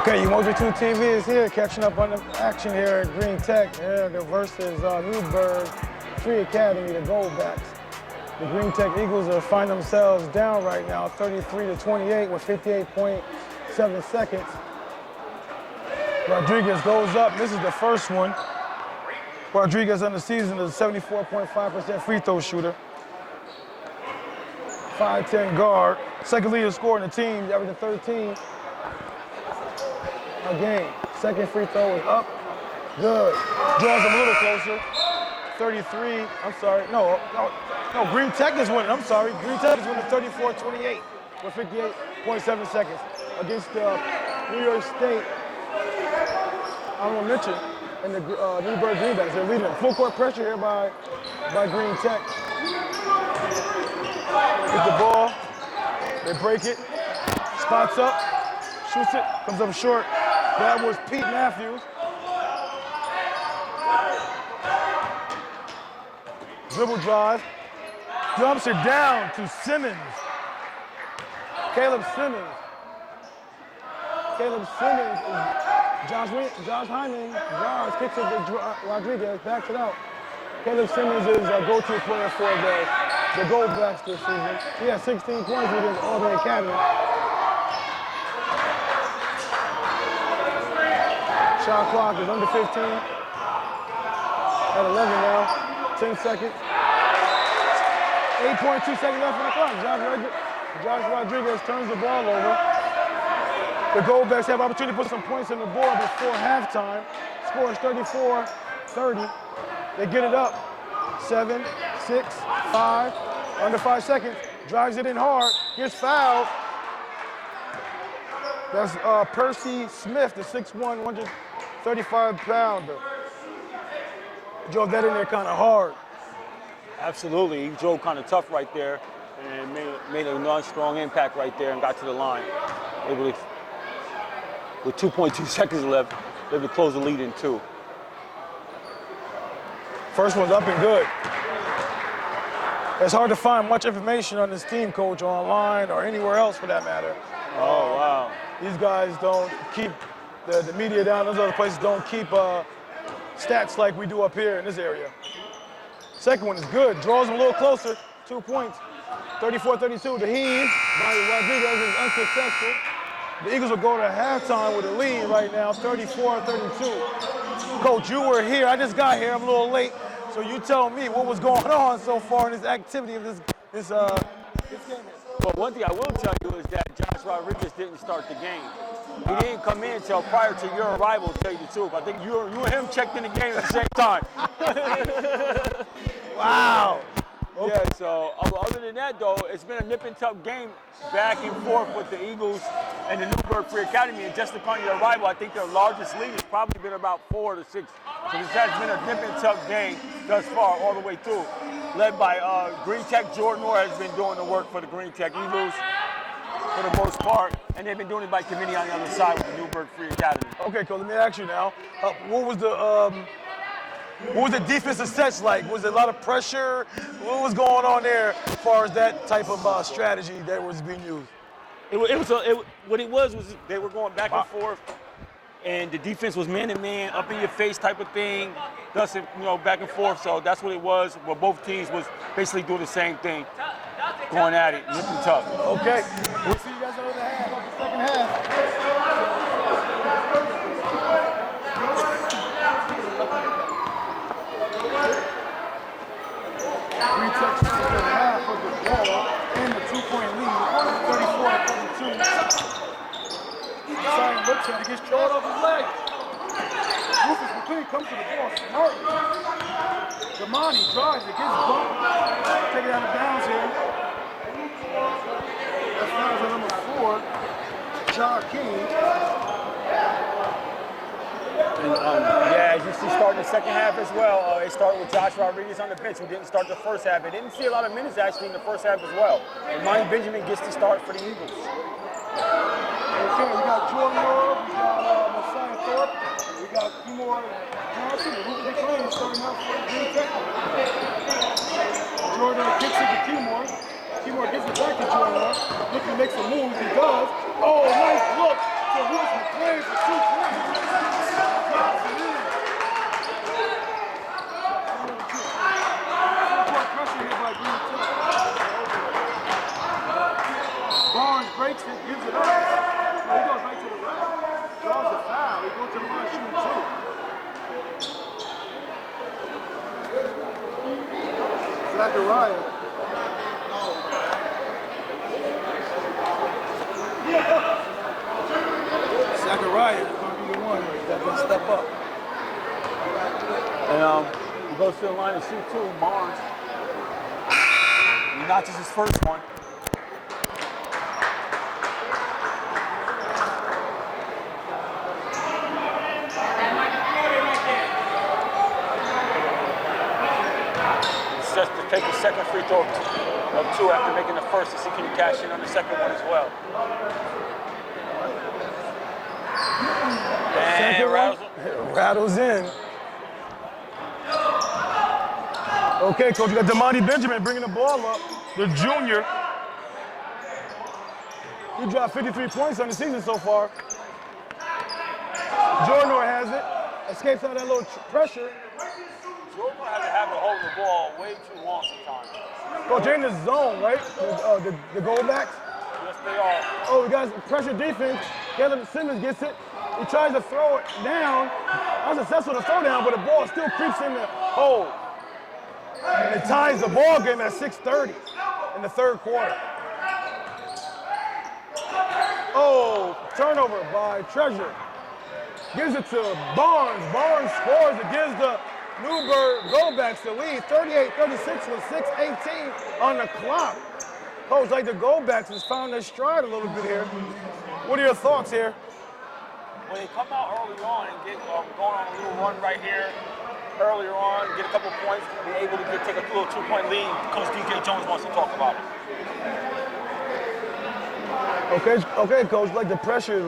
Okay, Emoji 2 TV is here, catching up on the action here at Green Tech. Here, the versus Newburgh Free Academy, the Goldbacks. The Green Tech Eagles find themselves down right now, 33-28 with 58.7 seconds. Rodriguez goes up. This is the first one. Rodriguez on the season is a 74.5% free throw shooter. 5'10" guard. Second leading scorer in the team, averaging 13 a game. Second free throw is up. Good. Draws him a little closer. 33. I'm sorry. No, Green Tech is winning. I'm sorry. Green Tech is winning 34-28 with 58.7 seconds against New York State. Honorable mention and the Newburgh Greenbacks. They're leading. Full court pressure here by Green Tech. Get the ball. They break it. Spots up. Shoots it. Comes up short. That was Pete Matthews. Dribble drive. Dumps it down to Simmons. Caleb Simmons. Caleb Simmons is Josh Hyman. Josh kicks it to Rodriguez, backs it out. Caleb Simmons is a go-to player for the Goldbacks this season. He has 16 points against Auburn Academy. Shot clock is under 15. At 11 now. 10 seconds. 8.2 seconds left on the clock. Josh Rodriguez turns the ball over. The Goldbacks have opportunity to put some points on the board before halftime. Score is 34-30. They get it up. 7, 6, 5. Under 5 seconds. Drives it in hard. Gets fouled. That's Percy Smith, the 6'1", 135-pounder. Drove that in there kind of hard. Absolutely, he drove kind of tough right there and made a nice strong impact right there and got to the line. Able to with 2.2 seconds left. They're able to close the lead in 2. First one's up and good. It's hard to find much information on this team, Coach, online or anywhere else for that matter. Oh, wow. These guys don't keep the media down. Those other places don't keep stats like we do up here in this area. Second one is good. Draws them a little closer. 2 points. 34-32. The heave by Rodriguez is unsuccessful. The Eagles will go to halftime with a lead right now, 34-32. Coach, you were here. I just got here. I'm a little late. So you tell me what was going on so far in this activity of this game. Well, one thing I will tell you is that Josh Rodriguez didn't start the game. He didn't come in until prior to your arrival, to tell you the truth. I think you and him checked in the game at the same time. Wow. Okay. Yeah, so other than that, though, it's been a nip and tuck game back and forth with the Eagles and the Newburgh Free Academy. And just upon your arrival, I think their largest lead has probably been about 4 to 6. So this has been a nip and tuck game thus far, all the way through. Led by Green Tech. Jordan Moore has been doing the work for the Green Tech Eagles for the most part. And they've been doing it by committee on the other side with the Newburgh Free Academy. Okay, Cole, let me ask you now. What was the defensive sets like? Was it a lot of pressure? What was going on there as far as that type of strategy that was being used? What it was they were going back and forth, and the defense was man-to-man, up in your face type of thing, thus, back and forth. So that's what it was. Well, both teams was basically doing the same thing, going at it, nip and tuck. Okay, we'll see you guys over the second half. Green Tech second half of the ball and the 2-point lead, 34-32. Zion looks at it, gets thrown off his leg. Rufus McQueen comes to the ball smartly. Damani drives it, gets bumped. Take it out of bounds here. That's fouls at number 4, John King. As you see, starting the second half as well, they start with Josh Rodriguez on the bench, who didn't start the first half. They didn't see a lot of minutes actually in the first half as well. And Monty Benjamin gets to start for the Eagles. Okay, we got Jordan Moore, we got Messiah Thorpe, we got Seymour Johnson, and Rufus McQueen starting out for Green Tech. Jordan kicks it to Seymour. Seymour gives it back to Jordan. Looking to make some moves, he does. Oh, nice look to Rufus McQueen for 2 points. Barnes breaks it, gives it up. So he goes right to the rack. Draws a foul. He goes to the line shooting 2. Zachariah. Zachariah is going to be the one that can step up. And he goes to the line and shoot 2, Barnes. He notches his first one. Just to take the second free throw of 2 after making the first to see can he cash in on the second one as well. And rattles in. Okay, Coach, you got Damani Benjamin bringing the ball up, the junior. He dropped 53 points on the season so far. Jordan has it, escapes out of that little pressure. Jordan has a habit of holding the ball way too long sometimes. Coach, they're in the zone, right? The Goldbacks? Yes, they are. Oh, we got pressure defense. Caleb Simmons gets it. He tries to throw it down. Unsuccessful to throw down, but the ball still creeps in the hole. And it ties the ball game at 6:30 in the third quarter. Oh, turnover by Treasure. Gives it to Barnes. Barnes scores. It gives the Newburgh Goldbacks the lead, 38-36 with 6:18 on the clock. Coach, like the Goldbacks has found their stride a little bit here. What are your thoughts here? When they come out early on and get going on a little run right here, earlier on, get a couple points, be able to take a little 2-point lead, Coach DJ Jones wants to talk about it. Okay, coach. Like the pressure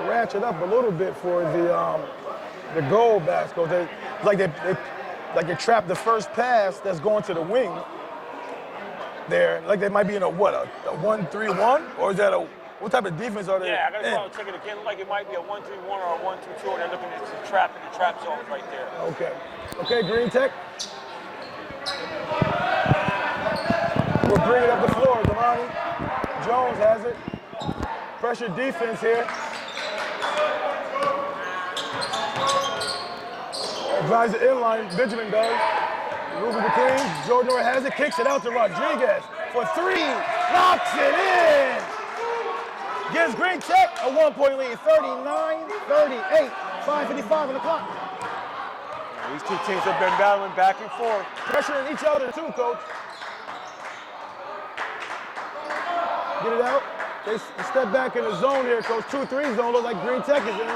ratchet up a little bit for the Goldbacks, coach. They trap the first pass that's going to the wing. There, like they might be in a 1-3-1, or is that what type of defense are they? Yeah, I got to go check it again. Like it might be a 1-3-1 or a 1-2-2, and they're looking at the trap zones right there. Okay, Green Tech. We'll bring it up the floor. Damani Jones has it. Pressure defense here. Drives the inline. Benjamin does. Moving between. Jordan has it. Kicks it out to Rodriguez for three. Knocks it in. Gives Green Tech a 1-point lead. 39-38. 5:55 on the clock. These two teams have been battling back and forth. Pressuring each other too, coach. Get it out. They step back in the zone here, coach. 2-3 zone. Look like Green Tech is in.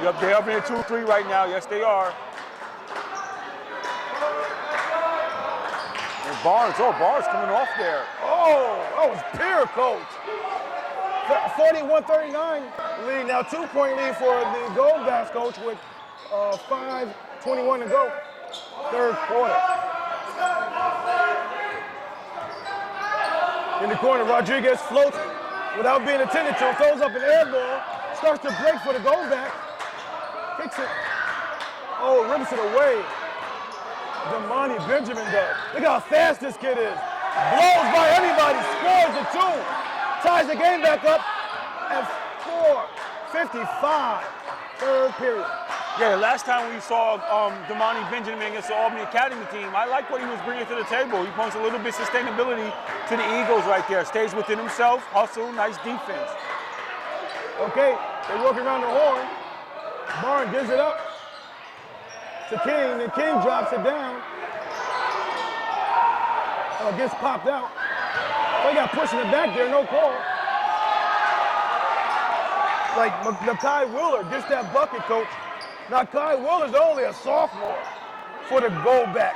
Yep, they're up in the 2-3 right now. Yes, they are. And Barnes coming off there. Oh, that was pure, coach. 41-39 lead. Now 2-point lead for the Goldbacks, coach, with 5:21 to go. Third quarter. In the corner, Rodriguez floats without being attended to. Throws up an air ball. Starts to break for the Goldback. Kicks it. Oh, rips it away. Damani Benjamin does. Look how fast this kid is. Blows by everybody. Scores the two. Ties the game back up at 4:55. Third period. Yeah, the last time we saw Damani Benjamin against the Albany Academy team, I like what he was bringing to the table. He brings a little bit of sustainability to the Eagles right there. Stays within himself, hustle, nice defense. Okay, they work around the horn. Barnes gives it up to King, and King drops it down. Gets popped out. They got pushing it back there, no call. Like Nakai Wheeler gets that bucket, coach. Nakai Wheeler's only a sophomore for the Goldbacks.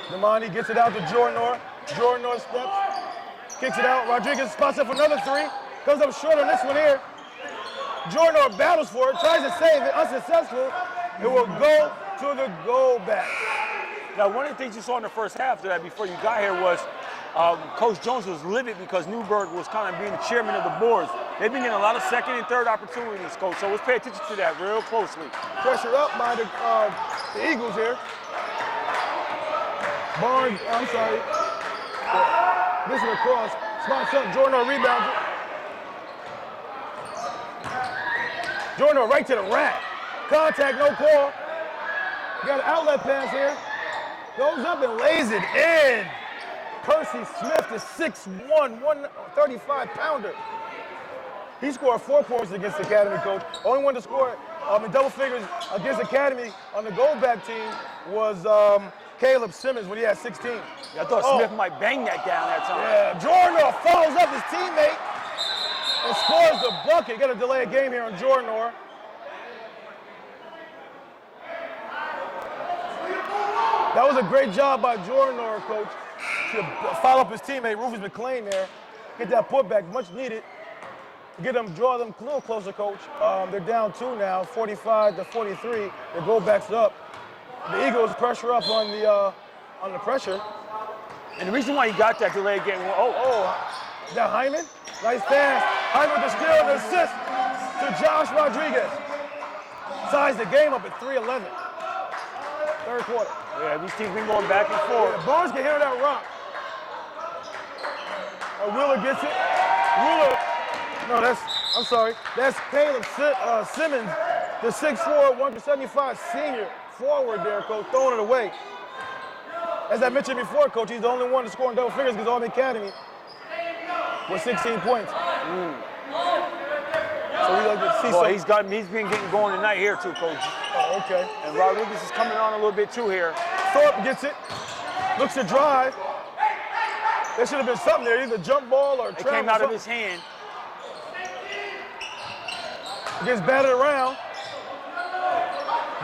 Damani gets it out to Jordan. Jordan steps, kicks it out. Rodriguez spots up for another three. Comes up short on this one here. Jordan battles for it, tries to save it, unsuccessful. It will go to the Goldbacks. Now, one of the things you saw in the first half of that before you got here was Coach Jones was livid because Newburgh was kind of being the chairman of the boards. They've been getting a lot of second and third opportunities, Coach, so let's pay attention to that real closely. Pressure up by the Eagles here. Barnes, this is across. Spots up, Jordan rebounds it. Jordan right to the rack. Contact, no call. Got an outlet pass here. Goes up and lays it in. Percy Smith, the 6'1", 135-pounder. He scored 4 points against the Academy, coach. Only one to score in double figures against Academy on the Goldback team was Caleb Simmons when he had 16. I thought Smith might bang that down that time. Yeah, Jordan follows up his teammate and scores the bucket. Got to delay a game here on Jordan. That was a great job by Jordan, coach, to follow up his teammate, Rufus McLean there. Get that putback, much needed. Draw them a little closer, coach. They're down 2 now, 45-43. The Goldbacks up. The Eagles pressure up on the pressure. And the reason why he got that delayed game, is that Hyman? Nice pass. Hyman with the steal and the assist to Josh Rodriguez. Ties the game up at 3:11. Third quarter. Yeah, these teams been going back and forth. Yeah, Barnes can handle that rock. Wheeler gets it. That's Caleb Simmons, the 6'4", 175 senior forward there, coach, throwing it away. As I mentioned before, coach, he's the only one to score in double figures because Albany Academy with 16 points. So we like to see he's been getting going tonight here too, coach. Oh, okay. And Rodriguez is coming on a little bit too here. Thorpe gets it, looks to drive. There should have been something there, either jump ball or it came out of his hand. Gets batted around.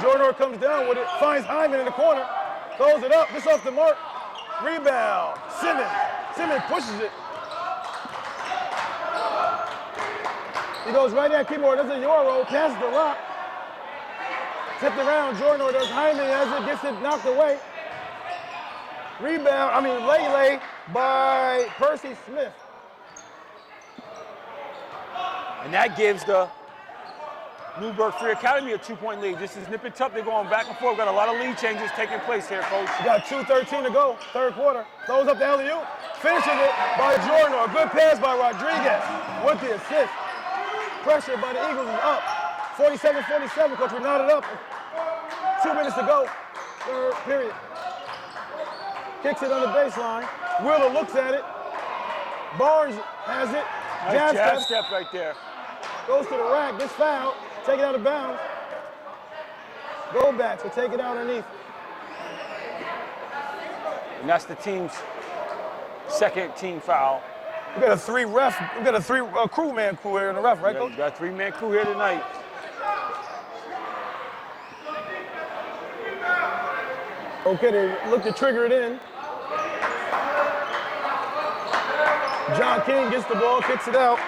Jordan comes down with it, finds Hyman in the corner, throws it up, this off the mark. Rebound. Simmons. Simmons pushes it. He goes right at keyboard. Does a Euro. Passes the rock. Tipped around. Jordan does Hyman as it gets it knocked away. Rebound. Lay by Percy Smith. And that gives the Newburgh Free Academy a 2-point lead. This is nip and tuck. They're going back and forth. Got a lot of lead changes taking place here, Coach. We got 2:13 to go, third quarter. Throws up the alley-oop. Finishing it by Jordan. A good pass by Rodriguez with the assist. Pressure by the Eagles is up. 47-47, Coach. We're knotted up. 2 minutes to go, third period. Kicks it on the baseline. Wheeler looks at it. Barnes has it. Nice jab step right there. Goes to the rack, gets fouled, take it out of bounds. Goldbacks will take it out underneath. And that's the team's second team foul. We got a three crewman crew here in the ref, right, Coach? We got a 3-man crew here tonight. Okay, they look to trigger it in. John King gets the ball, kicks it out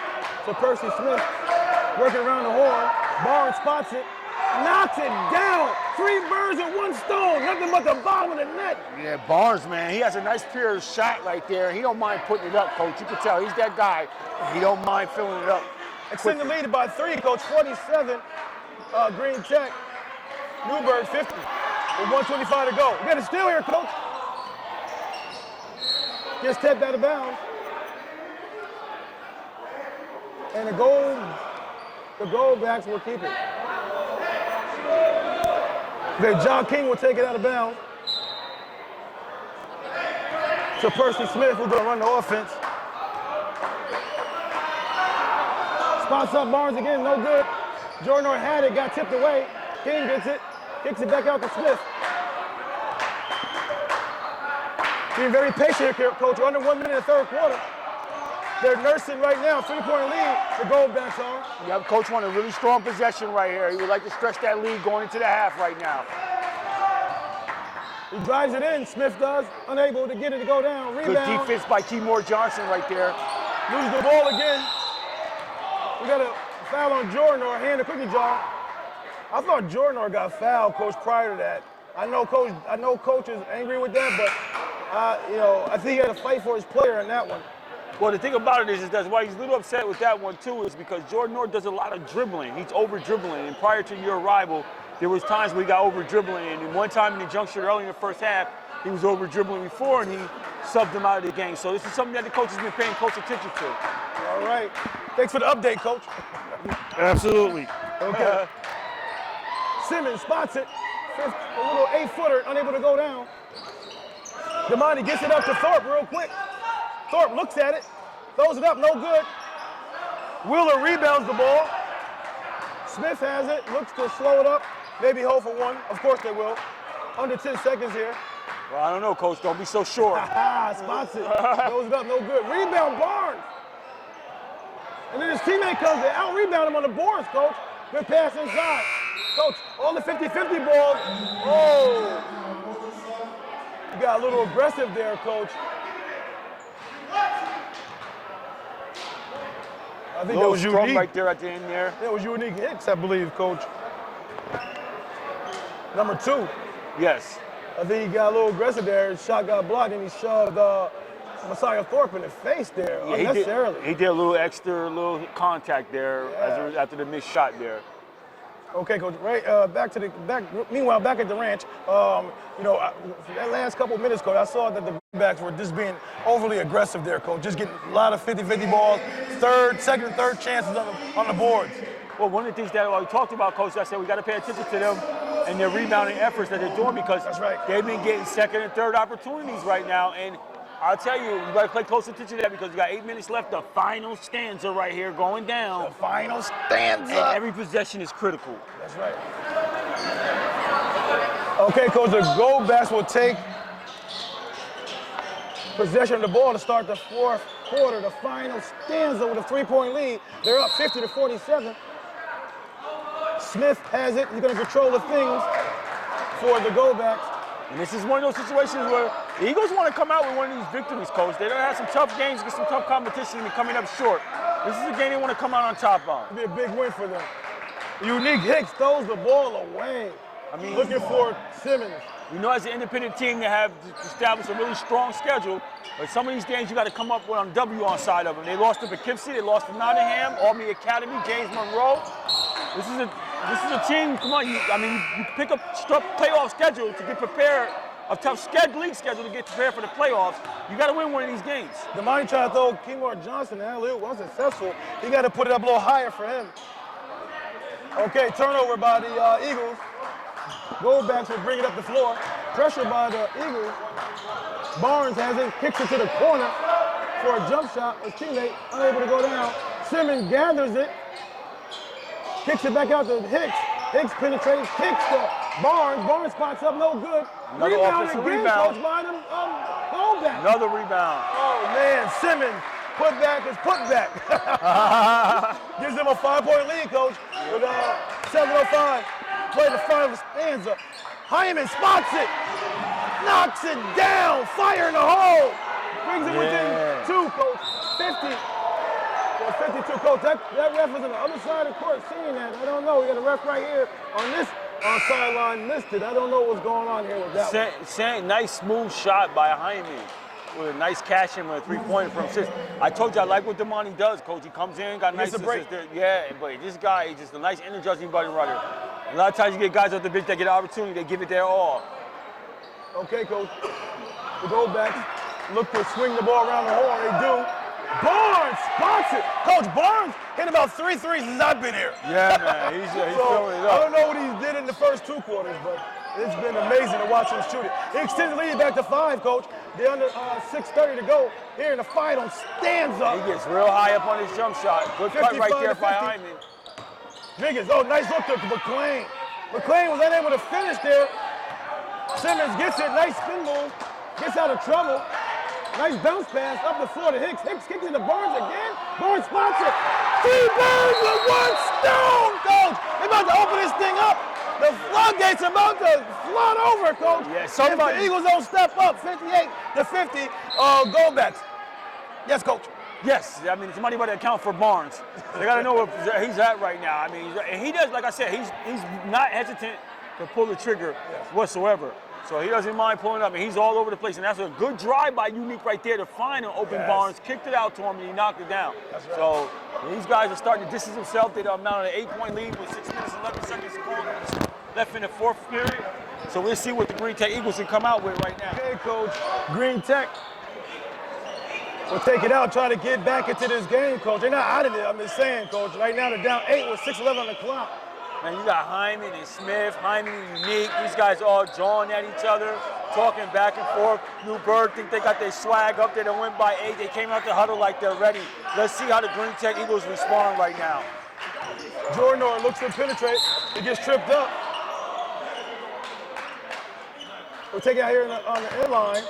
to Percy Smith. Working around the horn. Barnes spots it, knocks it down. 3 birds with 1 stone. Nothing but the bottom of the net. Yeah, Barnes, man, he has a nice pure shot right there. He don't mind putting it up, Coach. You can tell he's that guy. He don't mind filling it up. Extend the lead by 3, Coach. 47, Green Tech. Newburgh 50 with 1:25 to go. We got a steal here, Coach. Gets tipped out of bounds. And the Goldbacks will keep it. Okay, John King will take it out of bounds. To Percy Smith, who's gonna run the offense. Spots up Barnes again, no good. Jordan had it, got tipped away. King gets it, kicks it back out to Smith. Being very patient here, Coach. We're under 1 minute in the third quarter. They're nursing right now, 3-point lead, the Goldbacks are. Yeah, Coach won a really strong possession right here. He would like to stretch that lead going into the half right now. He drives it in, Smith does, unable to get it to go down. Rebound. Good defense by Keymore Johnson right there. Loses the ball again. We got a foul on Jordan or a hand of cookie jar. I thought Jordan got fouled, Coach, prior to that. I know Coach is angry with that, but I think he had to fight for his player in that one. Well, the thing about it is that's why he's a little upset with that one too, is because Jordan North does a lot of dribbling. He's over dribbling, and prior to your arrival, there was times where he got over dribbling, and one time in the juncture early in the first half, he was over dribbling before, and he subbed him out of the game. So this is something that the coach has been paying close attention to. All right. Thanks for the update, Coach. Absolutely. Okay. Simmons spots it. A little 8-footer, unable to go down. Damani gets it up to Thorpe real quick. Thorpe looks at it, throws it up, no good. Wheeler rebounds the ball. Smith has it, looks to slow it up, maybe hold for 1. Of course they will. Under 10 seconds here. Well, I don't know, Coach. Don't be so sure. Spots it, throws it up, no good. Rebound, Barnes. And then his teammate comes to out-rebound him on the boards, Coach. Good pass inside. Coach, all the 50-50 balls. Oh. You got a little aggressive there, Coach. I think that was unique right there at the end there. That was unique hits, I believe, Coach. Number 2. Yes. I think he got a little aggressive there. His shot got blocked, and he shoved Messiah Thorpe in the face there, unnecessarily. He did a little extra, little contact there after the missed shot there. Okay, Coach. Right, meanwhile, back at the ranch, that last couple of minutes, Coach, I saw that the backs were just being overly aggressive there, Coach. Just getting a lot of 50-50 balls, second and third chances on the boards. Well, one of the things that we talked about, Coach, I said we got to pay attention to them and their rebounding efforts that they're doing, because they've been getting second and third opportunities right now. And I'll tell you, you got to pay close attention to that, because you got 8 minutes left. The final stanza right here going down. The final stanza. And every possession is critical. That's right. Okay, Coach, the Goldbacks will take possession of the ball to start the fourth quarter. The final stanza with a 3-point lead. They're up 50-47. Smith has it. He's going to control the things for the Goldbacks. And this is one of those situations where The Eagles want to come out with one of these victories, Coach. They don't have some tough games, get some tough competition, and be coming up short. This is a game they want to come out on top on. It'll be a big win for them. Unique Hicks throws the ball away. I mean, looking for Simmons. You know, as an independent team, they have established a really strong schedule. But some of these games, you got to come up with a W on side of them. They lost to Poughkeepsie, they lost to Nottingham, Albany Academy, James Monroe. This is a team. Come on, you pick up tough playoff schedule to get prepared. A tough league schedule to get prepared for the playoffs. You got to win one of these games. The money trying to throw Kingmar Johnson, and alley-oop was successful. You got to put it up a little higher for him. Okay, turnover by the Eagles. Goldbacks will bring it up the floor. Pressure by the Eagles. Barnes has it, kicks it to the corner for a jump shot. His teammate unable to go down. Simmons gathers it, kicks it back out to Hicks. Hicks penetrates, kicks to Barnes. Barnes spots up, no good. Another offensive rebound. Coach by them Goldbacks. Another rebound. Oh man, Simmons. Putback is putback. Gives them a 5-point lead, Coach. With 7:05. Play the final stanza. Hyman spots it. Knocks it down. Fire in the hole. Brings it within 2, Coach. 50. Yeah, 52, Coach. That ref is on the other side of the court seeing that. I don't know. We got a ref right here on this sideline missed it. I don't know what's going on here with that. Nice smooth shot by Hyman. With a nice cash in with a 3-pointer from 6. I told you I like what Damani does, Coach. He comes in, got a nice assist there. Yeah, but this guy, he's just a nice energizing buddy runner. A lot of times you get guys off the bench that get an opportunity, they give it their all. Okay, Coach. The Goldbacks look to swing the ball around the horn. They do. Barnes spots it. Coach, Barnes hit about 3 threes since I've been here. Yeah, man. He's filling it up. I don't know what he did in the first 2 quarters, but it's been amazing to watch him shoot it. He extends the lead back to 5, Coach. They're under 6:30 to go. Here in the fight on Stanza. He gets real high up on his jump shot. Good cut right there by Hyman. Higgins, nice look to McLean. McLean was unable to finish there. Simmons gets it, nice spin move. Gets out of trouble. Nice bounce pass up the floor to Hicks. Hicks kicks it to Barnes again. Barnes spots it. 3 Barnes with 1 stone, Coach. They're about to open this thing up. The floodgates are about to flood over, Coach. Yeah, somebody. If the Eagles don't step up, 58-50, Goldbacks. Yes, Coach. Yes, I mean, somebody better account for Barnes. They got to know where he's at right now. I mean, he does, like I said, he's not hesitant to pull the trigger whatsoever. So he doesn't mind pulling up, and he's all over the place. And that's a good drive by Unique right there to find an open Barnes, kicked it out to him, and he knocked it down. That's right. So these guys are starting to distance themselves. They mounted an 8-point lead with 6 minutes and 11 seconds left in the 4th period. So we'll see what the Green Tech Eagles can come out with right now. Okay, Coach. Green Tech will take it out, try to get back into this game, Coach. They're not out of it, I'm just saying, Coach. Right now they're down 8 with 6:11 on the clock. Man, you got Hyman and Smith, Hyman and Unique. These guys all jawing at each other, talking back and forth. Newburgh think they got their swag up there. They went by 8. They came out the huddle like they're ready. Let's see how the Green Tech Eagles respond right now. Jordan looks to penetrate. He gets tripped up. We'll take it out here on the end line.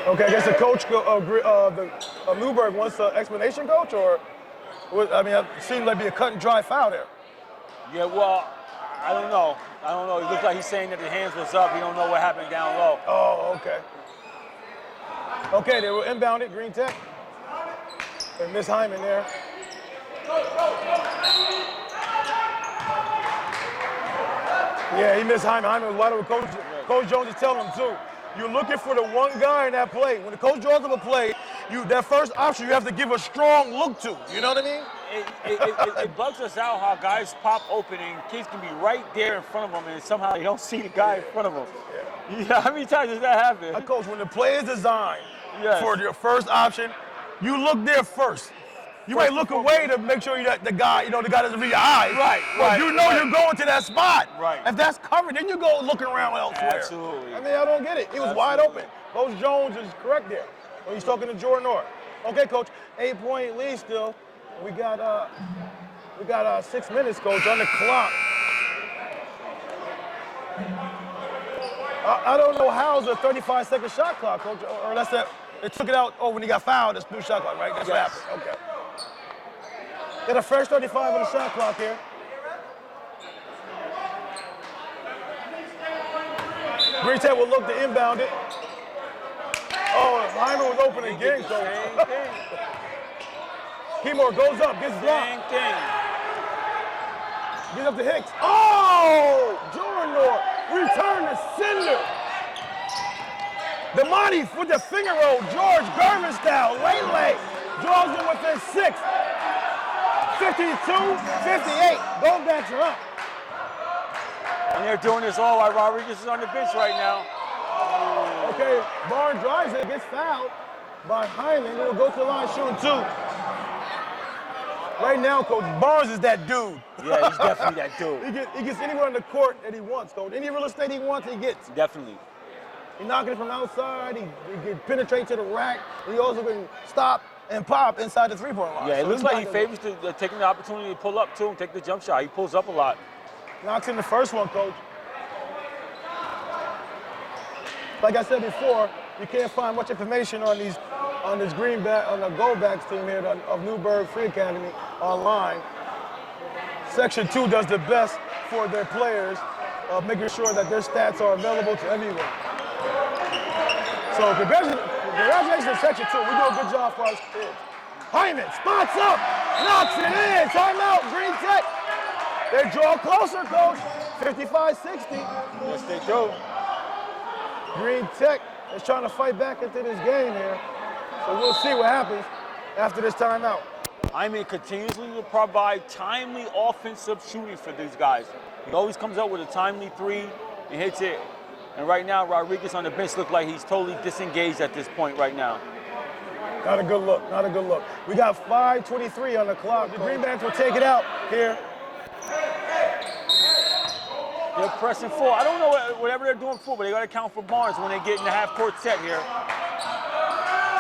Okay, I guess the coach of Newburgh wants an explanation, Coach, or I mean, it seems like it'd be a cut and dry foul there. Yeah, well, I don't know. It looks like he's saying that the hands was up. He don't know what happened down low. Oh, okay. Okay, they were inbounded, Green Tech. And Miss Hyman there. Yeah, he missed Hyman. Hyman was wide open. Coach Jones is telling him, too. You're looking for the one guy in that play. When the coach draws up a play, that first option you have to give a strong look to. You know what I mean? It bugs us out how guys pop open and kids can be right there in front of them and somehow they don't see the guy in front of them. Yeah, how many times does that happen? Coach, when the play is designed for your first option, you look there first. You might look away to make sure the guy doesn't read your eyes. Right. You know you're going to that spot. Right. If that's covered, then you go looking around elsewhere. Absolutely. I mean, I don't get it. He was wide open. Coach Jones is correct there when he's talking to Jordan Orr. Okay, Coach, 8-point lead still. We got 6 minutes, Coach, on the clock. I don't know how's a 35-second shot clock, Coach, or unless they took it out when he got fouled. It's new shot clock, right? That's what happened. Okay. Got a fresh 35 on the shot clock here. Green Tech will look to inbound it. Oh, Hyman was open again, Coach. Same thing. Keymore goes up, gets Same blocked. thing. Gets up to Hicks. Oh! Jordan return to sender. Damani with the finger roll. George Gervin style. Lele draws him within 6. 52-58. Goldbacks are up. And they're doing this all while Rodriguez is on the bench right now. Okay, Barnes drives it, gets fouled by Hyman. He'll go to the line shooting 2. Right now, Coach, Barnes is that dude. Yeah, he's definitely that dude. He gets anywhere on the court that he wants, Coach. Any real estate he wants, he gets. Definitely. He's knocking it from outside. He can penetrate to the rack. He also can stop and pop inside the three-point line. Yeah, it So looks he's like he favors taking the opportunity to pull up, too, and take the jump shot. He pulls up a lot. Knocks in the first one, Coach. Like I said before, you can't find much information on this on the Goldbacks team here of Newburgh Free Academy online. Section 2 does the best for their players, making sure that their stats are available to everyone. So congratulations to Section 2. We do a good job for our kids. Hyman spots up, knocks it in. Timeout, Green Tech. They draw closer, Coach. 55-60. Yes, they do. Green Tech is trying to fight back into this game here. So we'll see what happens after this timeout. Hyman continuously to provide timely offensive shooting for these guys. He always comes up with a timely 3 and hits it. And right now, Rodriguez on the bench looks like he's totally disengaged at this point right now. Not a good look, not a good look. We got 5:23 on the clock. The Greenbacks will take it out here. They're pressing full. I don't know whatever they're doing full, but they got to count for Barnes when they get in the half-court set here.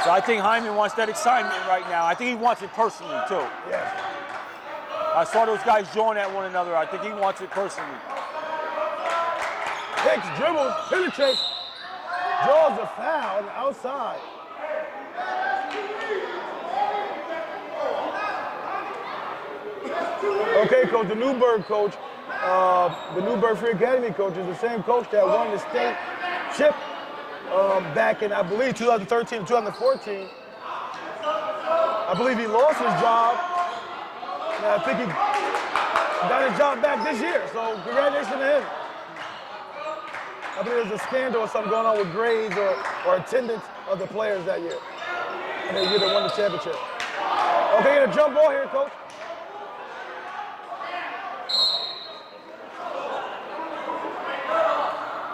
So I think Hyman wants that excitement right now. I think he wants it personally, too. Yes. I saw those guys jawing at one another. I think he wants it personally. Hicks dribbles, penetrates, draws a foul on the outside. Okay, Coach, the Newburgh coach, the Newburgh Free Academy coach is the same coach that won the state chip back in, I believe, 2013 and 2014. I believe he lost his job. And I think he got his job back this year, so congratulations to him. I believe there's a scandal or something going on with grades or attendance of the players that year. And they either won the championship. Okay, gonna jump ball here, Coach.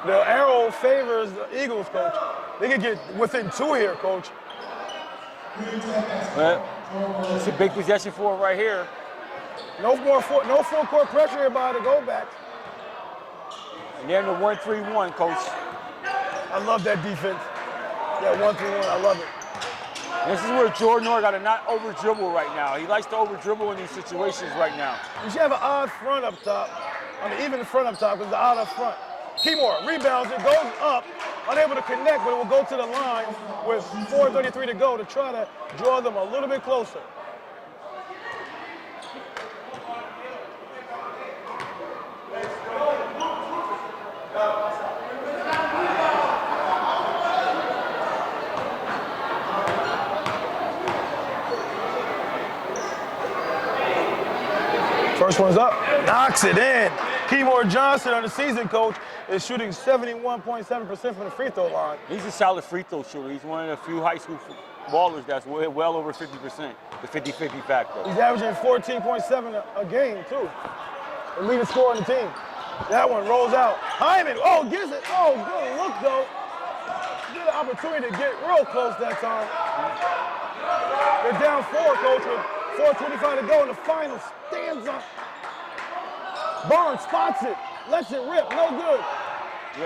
The arrow favors the Eagles, Coach. They can get within 2 here, Coach. Well, it's a big possession for him right here. No full court pressure here by the Goldbacks. And they're in the 1-3-1, Coach. I love that defense. That 1-3-1, I love it. This is where Jordan got to not over-dribble right now. He likes to over-dribble in these situations right now. You should have an odd front up top. I mean, even the front up top is the odd up front. Keymore rebounds it, goes up, unable to connect, but it will go to the line with 4:33 to go to try to draw them a little bit closer. First one's up, knocks it in. Keymore Johnson, on the season coach, is shooting 71.7% from the free throw line. He's a solid free throw shooter. He's one of the few high school ballers that's well over 50%, the 50-50 factor. He's averaging 14.7 a game, too. The leading scorer on the team. That one rolls out. Hyman, gets it. Oh, good look, though. Good opportunity to get real close that time. They're down 4, Coach, with 4:25 to go in the final. Stands up. Barnes spots it, lets it rip, no good.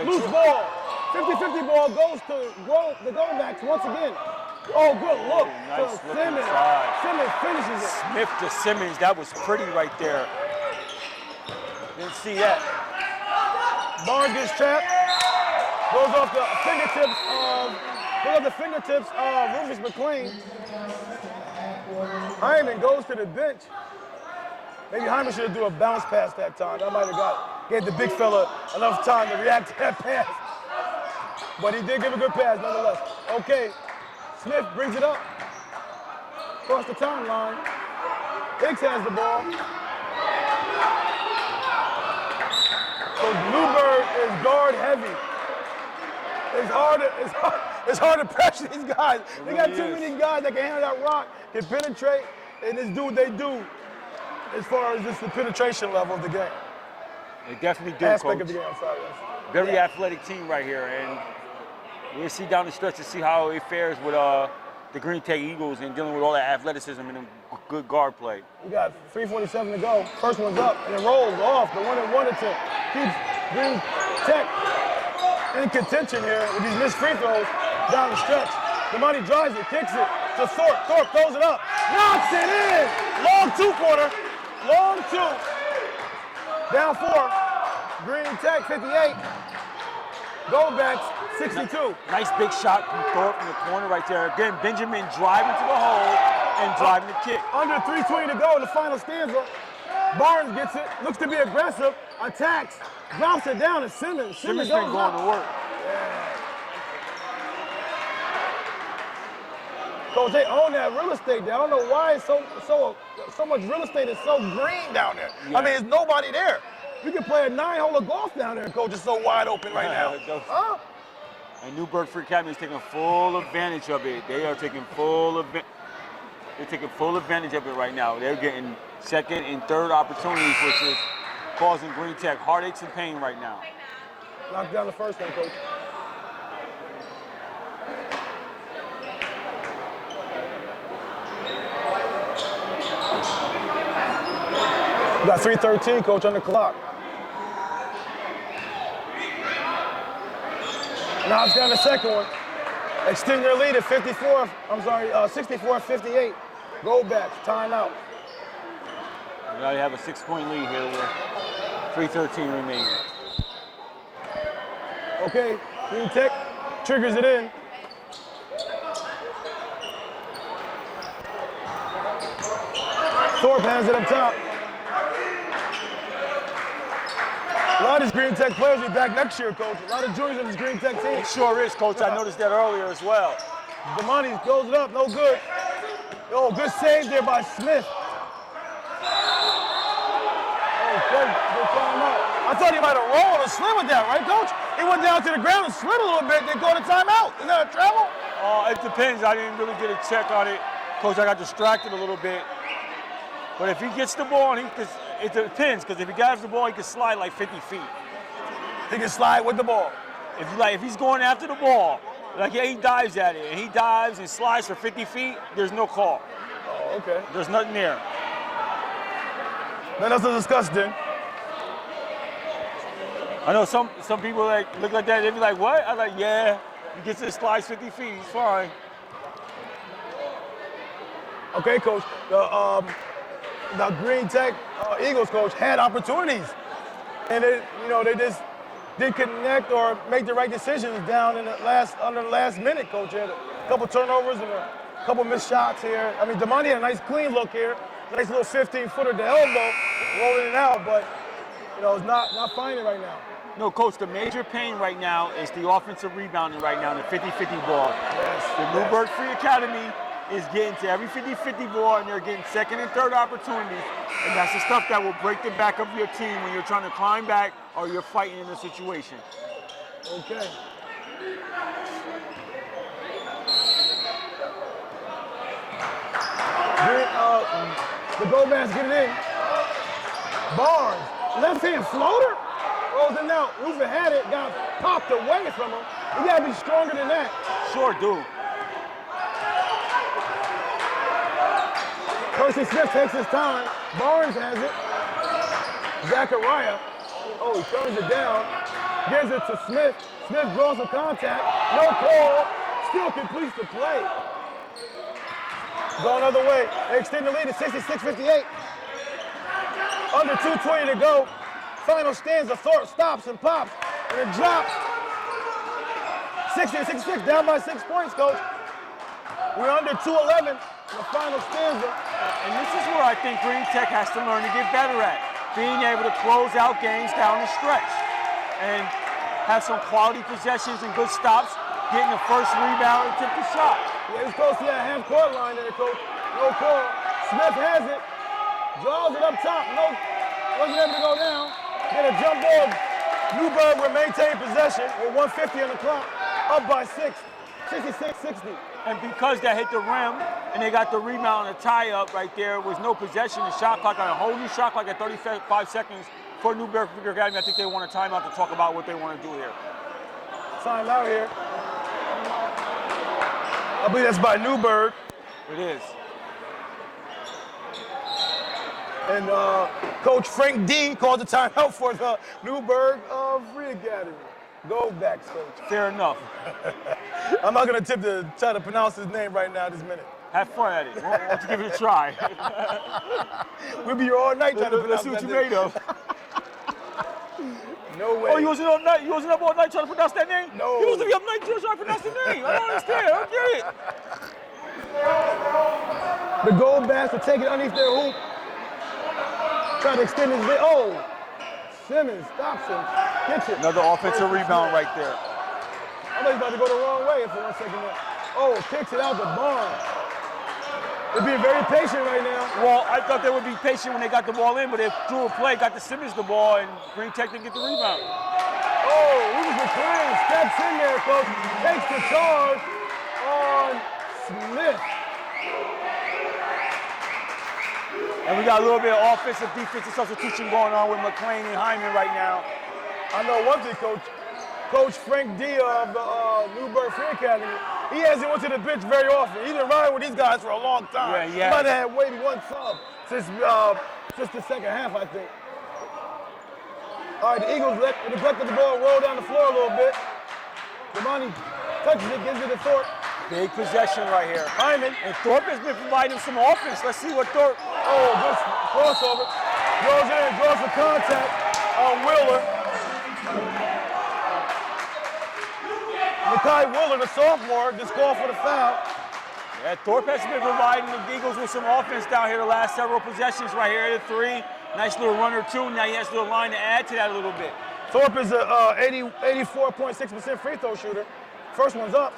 Loose ball, 50-50 ball goes to the Goldbacks once again. Oh, good look Nice to look Simmons. inside. Simmons finishes it. Smith to Simmons, that was pretty right there. Didn't see that. Barnes gets trapped, goes off the fingertips of Rufus McLean. Hyman goes to the bench. Maybe Hyman should have do a bounce pass that time. That might have gave the big fella enough time to react to that pass. but he did give a good pass nonetheless. Okay, Smith brings it up. Across the timeline. Hicks has the ball. So Newburgh is guard heavy. It's hard to pressure these guys. They got too many guys that can handle that rock, can penetrate, and this do what they do as far as just the penetration level of the game. They definitely do, Aspect Coach. of the game, I'm sorry. Yes. Very athletic team right here, and we'll see down the stretch to see how it fares with the Green Tech Eagles and dealing with all that athleticism and good guard play. We got 3:47 to go. First one's up, and it rolls off. The one that wanted to keep Green Tech in contention here with these missed free throws down the stretch. Damani drives it, kicks it to Thorpe. Thorpe throws it up, knocks it in. Long two-pointer, long two. Down 4. Green Tech 58. Goldbacks 62. Nice big shot from Thorpe in the corner right there. Again, Benjamin driving to the hole and driving the kick. Under 3:20 to go in the final stanza. Barnes gets it, looks to be aggressive, attacks, drops it down, and Simmons Simmons goes been going up. to work. Coach, they own that real estate there. I don't know why it's so much real estate is so green down there. Yeah. I mean, there's nobody there. You can play a 9-hole of golf down there, Coach. It's so wide open right now. Huh? And Newburgh Free Academy is taking full advantage of it. They are taking full advantage. They're taking full advantage of it right now. They're getting second and third opportunities, which is causing Green Tech heartaches and pain right now. Knock down the first one, Coach. We got 3:13, Coach, on the clock. Now it's down the second one. Extend their lead at 64-58. Goldbacks, timeout. We already have a 6-point lead here with 3:13 remaining. Okay, Green Tech triggers it in. Thorpe has it up top. A lot of these Green Tech players will be back next year, Coach. A lot of juniors on this Green Tech team. It sure is, Coach. I noticed that earlier as well. Damani throws it up, no good. Oh, good save there by Smith. Oh, good timeout. I thought he might have rolled or slid with that, right, Coach? He went down to the ground and slid a little bit, then go to timeout. Isn't that a travel? It depends. I didn't really get a check on it. Coach, I got distracted a little bit. But if he gets the ball, it depends, because if he grabs the ball, he can slide like 50 feet. He can slide with the ball. If he's going after the ball, he dives at it, and he dives and slides for 50 feet, there's no call. Oh, okay. There's nothing there. Nothing else to discuss then. I know some people look like that, they be like, what? I'm like, yeah, he gets it, slides 50 feet, he's fine. Okay, Coach. The Green Tech Eagles coach had opportunities, and they just didn't connect or make the right decisions down under the last minute. Coach had a couple turnovers and a couple missed shots here. I mean, Damani had a nice clean look here, nice little 15-footer to elbow, rolling it out, but it's not finding right now. No, Coach, the major pain right now is the offensive rebounding right now, the 50-50 ball. Yes, the Newburgh Free Academy is getting to every 50-50 ball, and they're getting second and third opportunities. And that's the stuff that will break the back of your team when you're trying to climb back or you're fighting in a situation. Okay. The Goldbacks get it in. Barnes, left-hand floater. Rolls it out. Rufer had it, got popped away from him. You gotta be stronger than that. Sure do. Percy Smith takes his time. Barnes has it. Zachariah. Oh, he turns it down. Gives it to Smith. Smith draws the contact. No call. Still completes the play. Go another way. They extend the lead to 66-58. Under 2:20 to go. Final stanza. Thorpe stops and pops. And it drops. 60-66. Down by 6 points, Coach. We're under 2:11. The final stanza. And this is where I think Green Tech has to learn to get better at, being able to close out games down the stretch. And have some quality possessions and good stops, getting the first rebound and tip the shot. Yeah, he's close to that half-court line there, coach. No call. Smith has it. Draws it up top. No, wasn't able to go down. Get a jump ball. Newburgh will maintain possession with 150 on the clock. Up by 6. 66-60. And because that hit the rim and they got the rebound and a tie-up right there, was no possession. The shot clock, a whole new shot clock at 35 seconds for Newburgh Free Academy. I think they want a timeout to talk about what they want to do here. Timeout here. I believe that's by Newburgh. It is. And Coach Frank D called the timeout for the Newburgh Free Academy. Goldbacks, coach. Fair enough. I'm not going to tip to try to pronounce his name right now this minute. Have fun at it. Why don't you give it a try? We'll be here all night trying to pronounce Let's see what that you name. made of. No way. Oh, you wasn't up night? You wasn't up all night trying to pronounce that name? No. You wasn't up night trying to pronounce the name. I don't understand. I don't get it. The Goldbacks will take it underneath their hoop. Try to extend his leg. Oh, Simmons stops him. Gets it. Another offensive rebound right there. I thought he was about to go the wrong way for 1 second there. Oh, kicks it out the barn. They're being very patient right now. Well, I thought they would be patient when they got the ball in, but they threw a play, got the Simmons the ball, and Green Tech didn't get the rebound. Oh, Lucas McClain steps in there, coach. Takes the charge on Smith. And we got a little bit of offensive, defensive substitution going on with McClain and Hyman right now. I know one thing, coach. Coach Frank D of the Newburgh Free Academy, he hasn't went to the bench very often. He's been riding with these guys for a long time. Yeah. He might have had maybe one sub since the second half, I think. All right, the Eagles neglected the ball, roll down the floor a little bit. Damani touches it, gives it to Thorpe. Big possession right here. Hyman. And Thorpe has been providing some offense. Let's see what Thorpe. Oh, good crossover. Goes in and draws for contact on Wheeler. Makai Wheeler, the sophomore, just called for the foul. Yeah, Thorpe has been providing the Eagles with some offense down here the last several possessions right here at 3. Nice little runner, too. Now he has the line to add to that a little bit. Thorpe is a 84.6% free throw shooter. First one's up.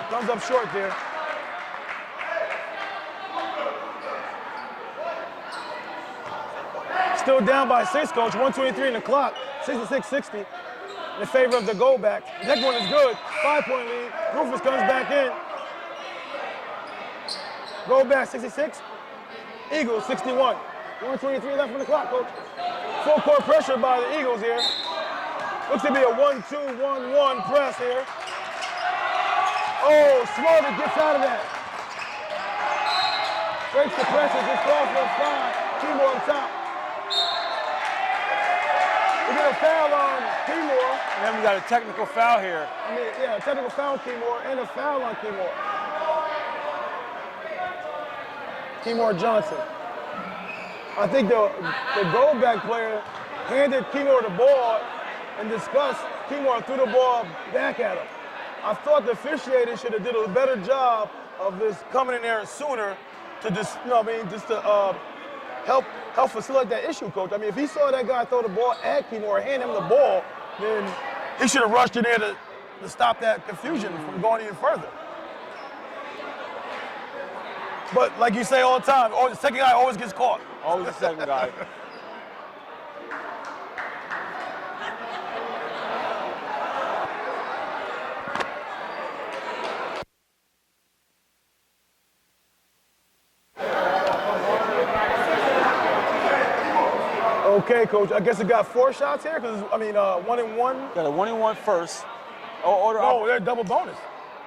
Thumbs up short there. Still down by 6, coach. 1:23 in the clock. 66-60 in favor of the Goldbacks. The next one is good. 5-point lead. Rufus comes back in. Goldbacks 66. Eagles 61. 1:23 left on the clock, coach. Full court pressure by the Eagles here. Looks to be a 1-2-1-1 press here. Oh, Smolder gets out of that. Breaks the pressure, just calls for a foul. Timor on top. We get a foul on Timor. And then we got a technical foul here. A technical foul on Timor and a foul on Timor. Timor Johnson. I think the Goldback player handed Timor the ball and discussed. Timor threw the ball back at him. I thought the officiator should have did a better job of this coming in there sooner to just, help facilitate that issue, coach. I mean, if he saw that guy throw the ball at Timor or hand him the ball, then he should have rushed in there to stop that confusion from going even further. But like you say all the time, the second guy always gets caught. Always the second guy. Okay, coach. I guess it got 4 shots here, 1 and 1. Got a 1-and-1 first. Oh, they're double bonus.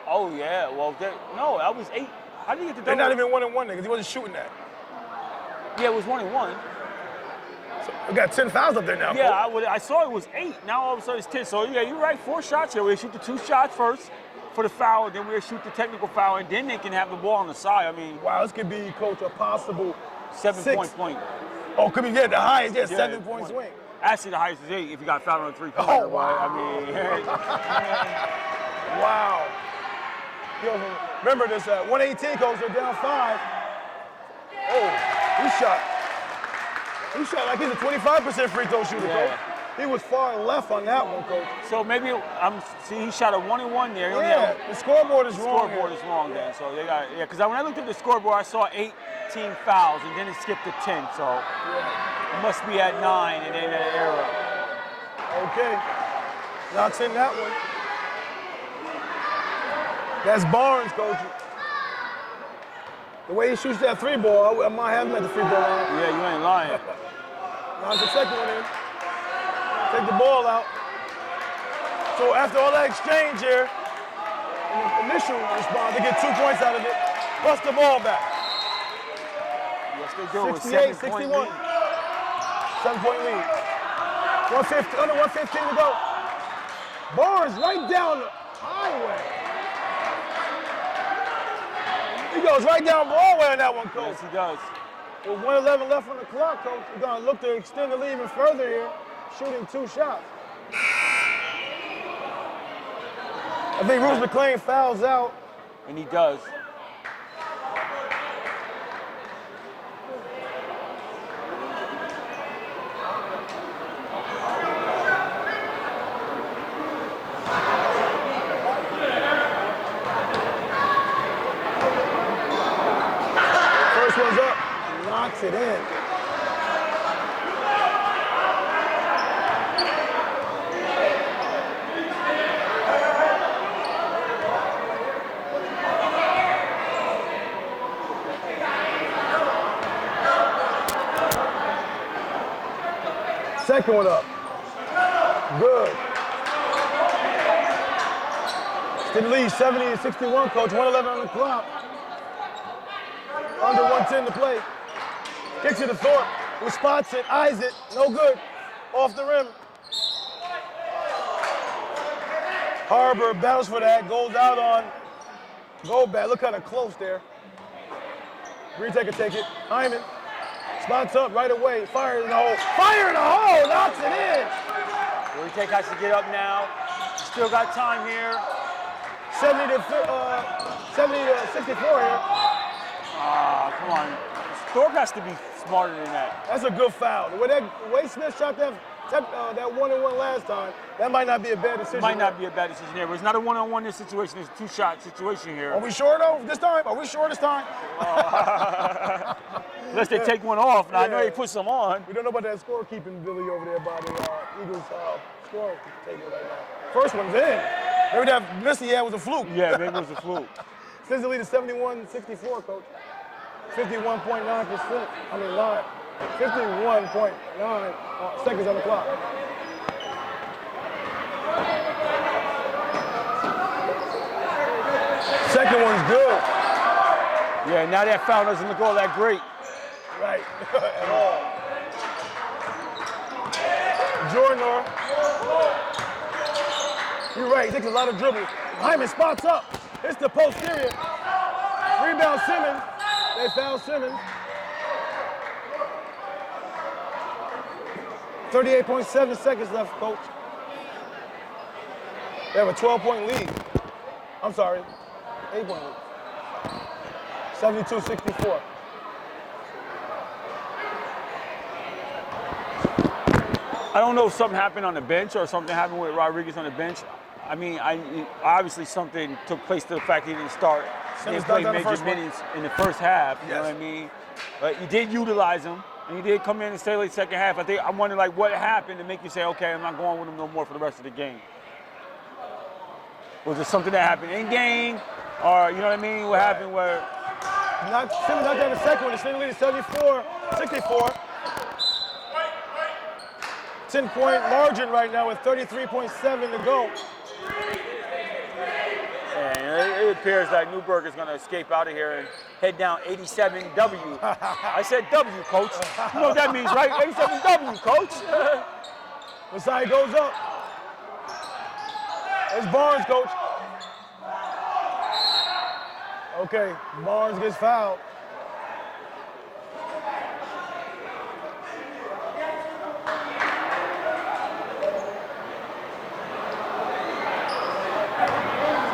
Oh yeah. Well, no, that was 8. How did you get the double? They're not even 1 and 1 because he wasn't shooting that. Yeah, it was 1-and-1. So we got 10 fouls up there now. Yeah, I saw it was 8. Now all of a sudden it's 10. So yeah, you're right. 4 shots here. We'll shoot the 2 shots first for the foul, then we'll shoot the technical foul, and then they can have the ball on the side. I mean, wow, this could be, coach, a possible 7-point. Oh, could be the highest, 7-point swing. Actually, the highest is 8 if you got fouled on a 3-pointer. Oh, wow. I mean, wow. Yo, remember this 118, coach, they're down 5. Oh, he shot like he's a 25% free throw shooter, coach. He was far left on that one, Coach. So maybe see he shot a 1-and-1 there. He only Yeah, had, the scoreboard is the wrong. scoreboard is wrong then. So they got because when I looked at the scoreboard, I saw 18 fouls and then it skipped to 10. So it must be at 9 and then an error. Okay, knocks in that one. That's Barnes, Coach. The way he shoots that 3-ball, I might have him at the free throw line. Yeah, you ain't lying. Knocks the second one in. Take the ball out. So after all that exchange here, initial response, they get 2 points out of it, plus the ball back. Yes, they do. 68, 61. 7-point lead. 150, under 115 to go. Barnes right down the highway. He goes right down Broadway on that one, Coach. Yes, he does. With 1:11 left on the clock, Coach, we're going to look to extend the lead even further here, shooting 2 shots. I think Bruce McLean fouls out. And he does. First one's up, knocks it in. Second one up. Good. Still lead 70-61, Coach. 1:11 on the clock. Under 1:10 to play. Kicks it to Thorpe, who spots it, eyes it, no good. Off the rim. Harbor battles for that, goes out on Goldbacks. Look kind of close there. Green take it. Hyman spots up right away. Fire in the hole. Fire in the hole! Knocks it in. Retake has to get up now. Still got time here. 70-64 here. Come on. Thorpe has to be smarter than that. That's a good foul. The way Smith shot that 1-and-1 last time, that might not be a bad decision. Might not be a bad decision here, but it's not a 1-on-1 in this situation. It's a 2-shot situation here. Are we sure though this time? Are we sure this time? Unless they take one off. Now I know they put some on. We don't know about that scorekeeping Billy over there by the Eagles score table right now. First one's in. Maybe that miss he had was a fluke. Yeah, maybe it was a fluke. Since the lead is 71-64, Coach. 51.9%. 51.9 seconds on the clock. Second one's good. Yeah, now that foul doesn't look all that great. Right, at all. Jordan, you're right, he takes a lot of dribbles. Hyman spots up. It's the posterior. Rebound Simmons. They foul Simmons. 38.7 seconds left, Coach. They have a 12-point lead. I'm sorry, 8-point lead. 72-64. I don't know if something happened on the bench or something happened with Rodriguez on the bench. I mean, obviously something took place to the fact he didn't start. He didn't play major minutes in the first half. You know what I mean? But you did utilize him, and he did come in and stay late second half. I'm wondering like what happened to make you say, okay, I'm not going with him no more for the rest of the game. Was it something that happened in game, or you know what I mean? What happened where? Simmons not down the second one. The Sting lead is 74-64. 10-point margin right now with 33.7 to go. And it appears that Newburgh is going to escape out of here and head down 87W. I said W, Coach. You know what that means, right? 87W, Coach. The side goes up. It's Barnes, Coach. Okay, Barnes gets fouled.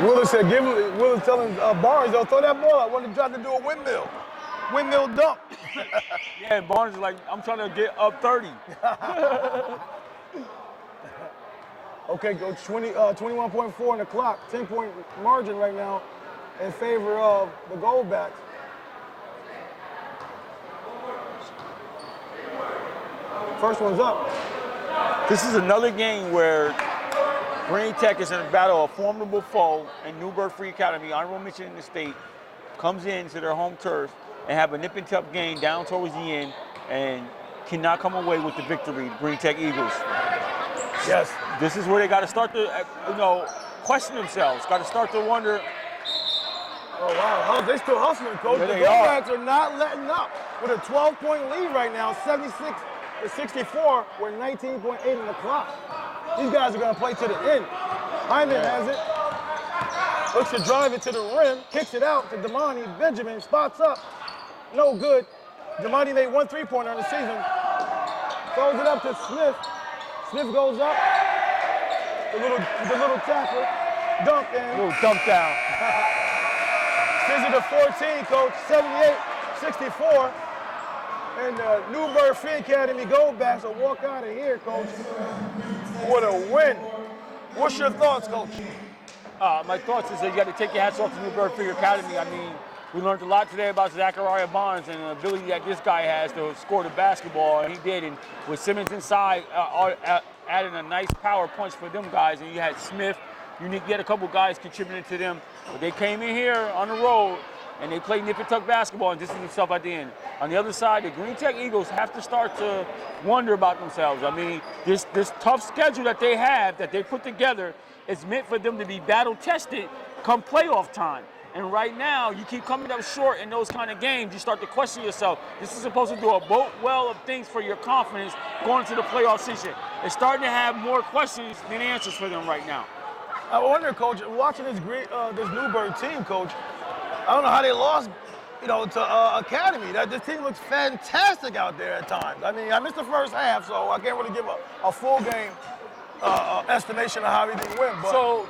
Willis said, Willis telling Barnes, they'll throw that ball. I want to try to do a windmill dunk. Yeah, and Barnes is like, I'm trying to get up 30. Okay, go 21.4 on the clock, 10-point margin right now in favor of the Goldbacks. First one's up. This is another game where Green Tech is in a battle, a formidable foe, and Newburgh Free Academy, honorable mention in the state, comes into their home turf and have a nip and tuck game down towards the end and cannot come away with the victory, the Green Tech Eagles. Yes. This is where they got to start to, question themselves. Got to start to wonder. Oh, wow. They still hustling, Coach. Yeah, the they Goldbacks are not letting up. With a 12-point lead right now, 76-64, with 19.8 on the clock. These guys are going to play to the end. Hyman has it. Looks to drive it to the rim. Kicks it out to Damani. Benjamin spots up. No good. Damani made 1 3-pointer in the season. Throws it up to Smith. Smith goes up. The little tackle. Dunk in. Little dump down. Sends it to 14, Coach. 78-64. And the Newburgh Free Academy Goldbacks will walk out of here, Coach, with a win. What's your thoughts, Coach? My thoughts is that you got to take your hats off to Newburgh Free Academy. I mean, we learned a lot today about Zachariah Barnes and the ability that this guy has to score the basketball, and he did. And with Simmons inside, adding a nice power punch for them guys. And you had Smith. You had a couple guys contributing to them. But they came in here on the road, and they played nip and tuck basketball and distanced themselves at the end. On the other side, the Green Tech Eagles have to start to wonder about themselves. I mean, this tough schedule that they have, that they put together, is meant for them to be battle-tested come playoff time. And right now, you keep coming up short in those kind of games. You start to question yourself. This is supposed to do a boat well of things for your confidence going into the playoff season. It's starting to have more questions than answers for them right now. I wonder, Coach, watching this Newburgh team, Coach, I don't know how they lost, to Academy. This team looks fantastic out there at times. I mean, I missed the first half, so I can't really give a full game estimation of how everything went. But so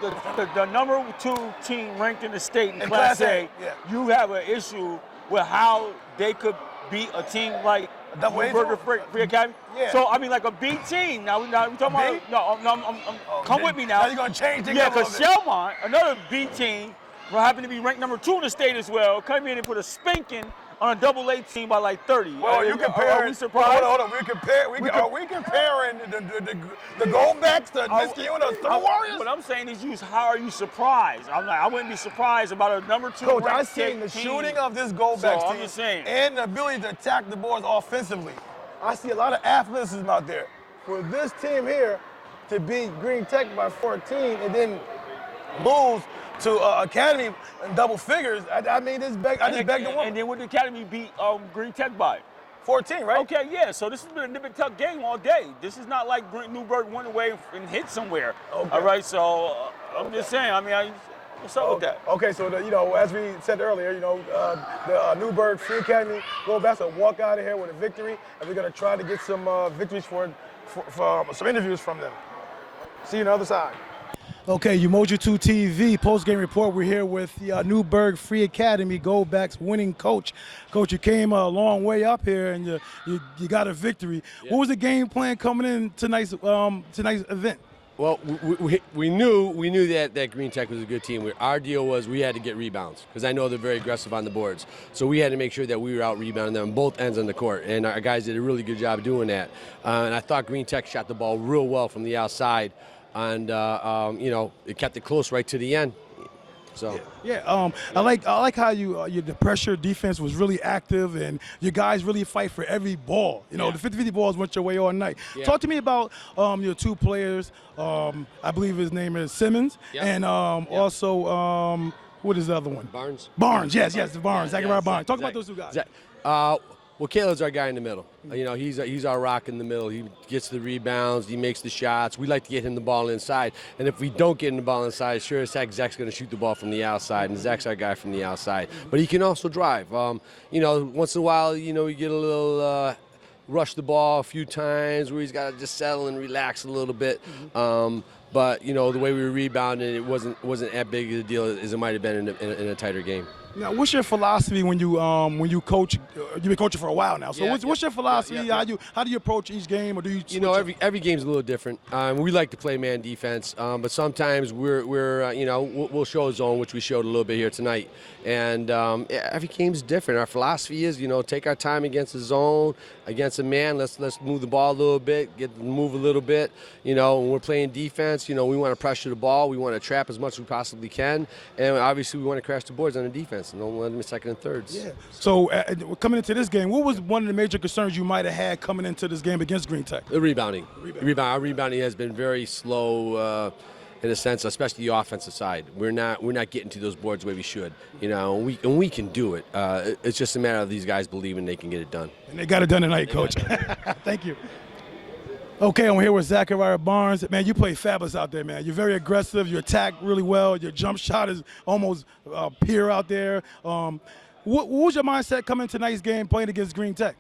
the number 2 team ranked in the state in Class A, yeah. You have an issue with how they could beat a team like Newburgh Free Academy. Yeah. So I mean, like a B team. Now we're talking about. Come with me now. Now you're gonna change things. Yeah, because Shelmont, another B team, will happen to be ranked number 2 in the state as well. Come in and put a spanking on a double-A team by like 30. Well, you compare. Are we surprised? Hold on. Are we comparing the Goldbacks to Niskayuna to the Warriors? What I'm saying is, how are you surprised? I wouldn't be surprised about a number 2. Coach, I seen the shooting of this Goldbacks team I'm just saying. and the ability to attack the boards offensively. I see a lot of athleticism out there. For this team here to beat Green Tech by 14 and then lose to Academy in double figures, I mean, I just beg the woman. And then would the Academy beat Green Tech by? 14, right? Okay, yeah. So this has been a nip and tuck game all day. This is not like Newburgh went away and hit somewhere. Okay. All right, so I'm just saying. I mean, what's up with that? Okay, so as we said earlier, the Newburgh Free Academy Goldbacks will walk out of here with a victory, and we're gonna try to get some victories for some interviews from them. See you on the other side. Okay, Umoja 2 TV post-game report. We're here with the Newburgh Free Academy Goldbacks winning coach. Coach, you came a long way up here and you got a victory. Yeah. What was the game plan coming in tonight's event? Well, we knew that Green Tech was a good team. Our deal was we had to get rebounds because I know they're very aggressive on the boards. So we had to make sure that we were out rebounding them on both ends on the court, and our guys did a really good job doing that. And I thought Green Tech shot the ball real well from the outside. And it kept it close right to the end. So I like how the pressure defense was really active, and your guys really fight for every ball. The 50-50 balls went your way all night. Yeah. Talk to me about your 2 players. I believe his name is Simmons, and also what is the other one? Barnes. Yes, Barnes. Zachariah Barnes. Talk about those 2 guys. Well, Caleb's our guy in the middle. He's our rock in the middle. He gets the rebounds. He makes the shots. We like to get him the ball inside. And if we don't get him the ball inside, sure as heck, Zach's going to shoot the ball from the outside, and Zach's our guy from the outside. But he can also drive. Once in a while, we get a little rush the ball a few times where he's got to just settle and relax a little bit. But the way we were rebounding, it wasn't as big of a deal as it might have been in a tighter game. Now, what's your philosophy when you coach? You've been coaching for a while now. So what's your philosophy? How do you approach each game, or do you? You know, every game's a little different. We like to play man defense, but sometimes we'll show a zone, which we showed a little bit here tonight. And every game's different. Our philosophy is, take our time against the zone, against a man. Let's move the ball a little bit, move a little bit. When we're playing defense, we want to pressure the ball. We want to trap as much as we possibly can, and obviously we want to crash the boards on the defense and don't let them in second and thirds. Yeah. So coming into this game, what was one of the major concerns you might have had coming into this game against Green Tech? The rebounding. Our rebounding has been very slow. In a sense, especially the offensive side, we're not getting to those boards the way we should. We can do it. It's just a matter of these guys believing they can get it done. And they got it done tonight, Coach. Thank you. Okay, I'm here with Zachariah Barnes. Man, you play fabulous out there, man. You're very aggressive. You attack really well. Your jump shot is almost pure out there. What was your mindset coming tonight's game playing against Green Tech?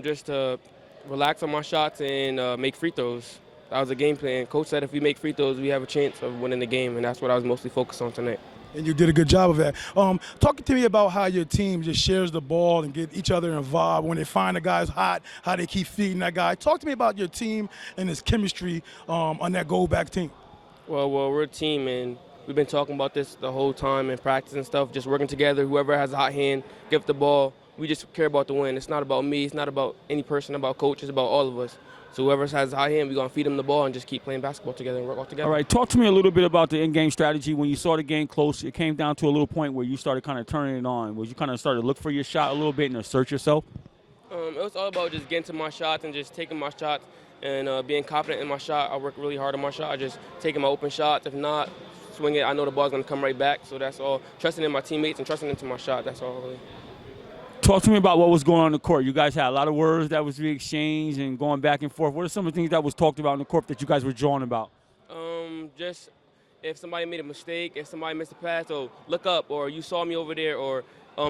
Just to relax on my shots and make free throws. That was the game plan. Coach said if we make free throws, we have a chance of winning the game, and that's what I was mostly focused on tonight. And you did a good job of that. Talk to me about how your team just shares the ball and get each other involved. When they find a guy's hot, how they keep feeding that guy. Talk to me about your team and its chemistry on that Goldback team. Well, we're a team, and we've been talking about this the whole time in practice and stuff, just working together. Whoever has a hot hand, give the ball. We just care about the win. It's not about me. It's not about any person, about coach. It's about all of us. So whoever has a high hand, we're going to feed them the ball and just keep playing basketball together and work all together. All right, talk to me a little bit about the in-game strategy. When you saw the game close, it came down to a little point where you started kind of turning it on. Was you kind of started to look for your shot a little bit and assert yourself? It was all about just getting to my shots and just taking my shots and being confident in my shot. I work really hard on my shot. I just taking my open shots. If not, swing it. I know the ball's going to come right back. So that's all. Trusting in my teammates and trusting into my shot. That's all really. Talk to me about what was going on in the court. You guys had a lot of words that was being exchanged and going back and forth. What are some of the things that was talked about in the court that you guys were drawing about? Just if somebody made a mistake, if somebody missed a pass, or look up, or you saw me over there, or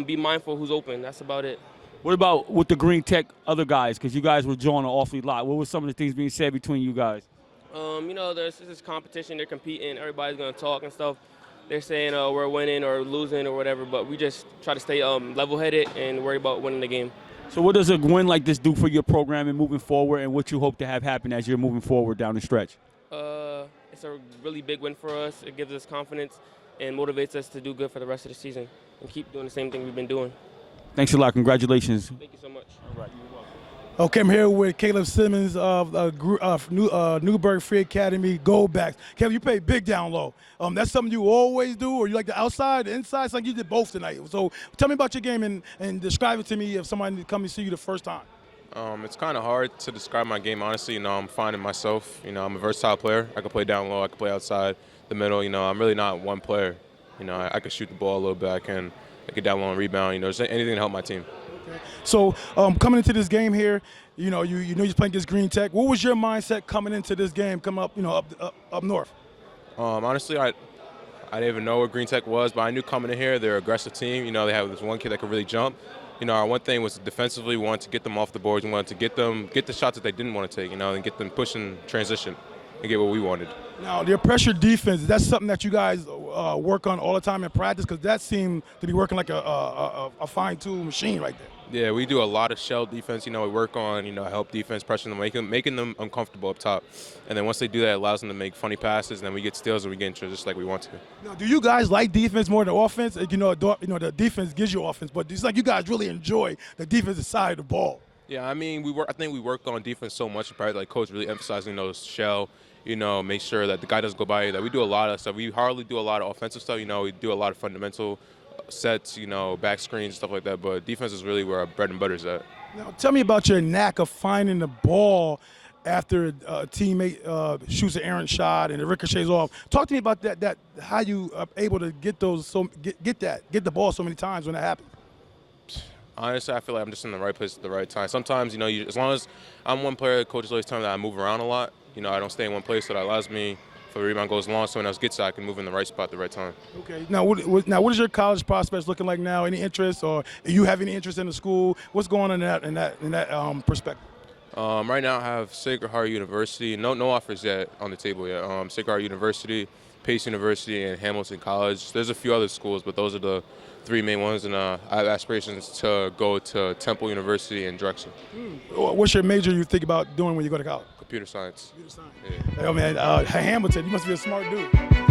be mindful who's open. That's about it. What about with the Green Tech other guys? Because you guys were drawing an awfully lot. What were some of the things being said between you guys? There's this competition. They're competing. Everybody's going to talk and stuff. They're saying we're winning or losing or whatever, but we just try to stay level-headed and worry about winning the game. So what does a win like this do for your program and moving forward, and what you hope to have happen as you're moving forward down the stretch? It's a really big win for us. It gives us confidence and motivates us to do good for the rest of the season and keep doing the same thing we've been doing. Thanks a lot. Congratulations. Thank you so much. All right, you're welcome. Okay, I'm here with Caleb Simmons of Newburgh Free Academy Goldbacks. Caleb, you play big down low. That's something you always do, or you like the outside, the inside? Something you did both tonight. So tell me about your game and describe it to me if somebody come and see you the first time. It's kind of hard to describe my game, honestly. I'm finding myself. I'm a versatile player. I can play down low. I can play outside, the middle. I'm really not one player. I can shoot the ball a little bit. I can get down low and rebound. Just anything to help my team. Okay. So coming into this game here, you're playing against Green Tech. What was your mindset coming into this game, coming up, up north? Honestly, I didn't even know what Green Tech was, but I knew coming in here, they're an aggressive team. They have this one kid that could really jump. Our one thing was defensively, we wanted to get them off the boards. We wanted to get the shots that they didn't want to take, and get them pushing transition and get what we wanted. Now, their pressure defense, that's something that you guys work on all the time in practice, because that seemed to be working like a fine-tuned machine right there. Yeah, we do a lot of shell defense. We work on, help defense, pressuring them, making them uncomfortable up top. And then once they do that, it allows them to make funny passes, and then we get steals and we get into just like we want to. Now, do you guys like defense more than offense? The defense gives you offense, but it's like you guys really enjoy the defensive side of the ball. Yeah, I think we work on defense so much. Probably like coach really emphasizing shell. Make sure that the guy doesn't go by you. That we do a lot of stuff. We hardly do a lot of offensive stuff. We do a lot of fundamental sets, back screens, stuff like that. But defense is really where our bread and butter is at. Now, tell me about your knack of finding the ball after a teammate shoots an errant shot and it ricochets off. Talk to me about that how you are able to get get the ball so many times when that happens. Honestly, I feel like I'm just in the right place at the right time. Sometimes, as long as I'm one player, coaches always tell me that I move around a lot. I don't stay in one place, so that allows me, if the rebound goes long, someone else gets it, I can move in the right spot at the right time. Okay. Now, what is your college prospects looking like now? Any interest, or you have any interest in the school? What's going on in that perspective? Right now I have Sacred Heart University. No offers yet on the table yet. Sacred Heart University, Pace University, and Hamilton College. There's a few other schools, but those are the 3 main ones. And I have aspirations to go to Temple University and Drexel. What's your major you think about doing when you go to college? Computer science. Computer science. Yeah. Oh man, Hamilton, you must be a smart dude.